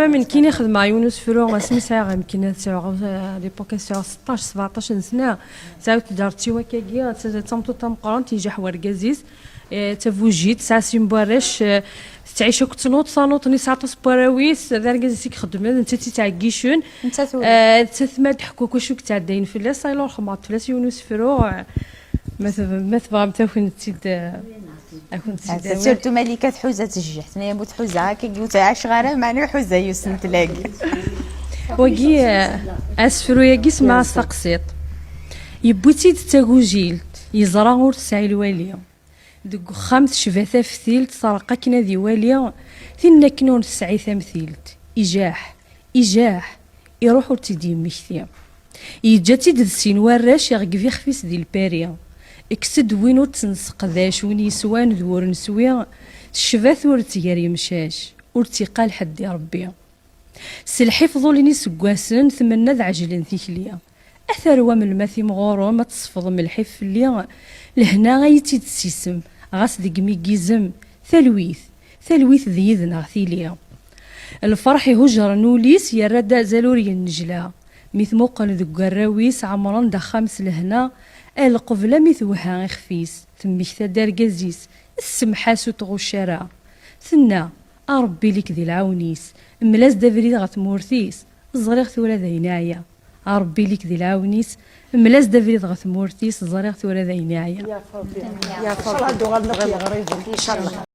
من كي نخدم مع يونس فرو سميتها يمكن ليبوك 16 17 سنه تعاود دارتي وكاكيا تمطو تمقران تيجا وركازيز تفوجيت ساسيم بارش تعيش كنت نوط صانوط نساطس باراويس داركازيك خدم انت تعكيشون انت تثمر تحكوك واش تعدين في لا صايلو خماط فلاس يونس فرو ما تبغى تاكل تيد اكون تيد سيرتو ملكه حوزه تجحت يا بوت حوزه هكا قلت عاش غاره معني حوزه يوسن تلاقي وكي اسفرو يا كيس مع السقسيط يبوتي تاكوجيل يزرا ور تسعي الواليه دك خامت شفاثه فتيلت سرقه كنا ذي واليه ثنا كنون تسعي ثمثيلت ايجاح يروحوا تيدي مكثيا يجاتي د السين وراش يغقفي خفيس ديال الباريه اكسد وينو تنسق ذاش وين يسوان ذور نسويا الشفاث ور تياري مشاش ور تيقال حد ربي سلحفظ ليني سكواسن ثمنا ذ عجلن ثيكليا اثر ومن الماثي مغورو ما تصفض من الحف اللي لهنا غايتي تسيسم غاس ديك ميكيزم ثلويث ذي يذنا غثيليا الفرح هجر نوليس يا ردا زالوري النجلا ميث موقن ذو الراويس عمران دا خامس لهنا القبلة ميث وها خفيس ثميك تدار قزيس السمحاس وطغو الشارع ثنا أربي لك ذي العونيس ملاز دافريد غات مورثيس زريغ ثورا ذينايا أربي لك ذي العونيس ملاز دافريد غات مورثيس زريغ ثورا ذينايا يا فاطمه يا فاطمه ان شاء الله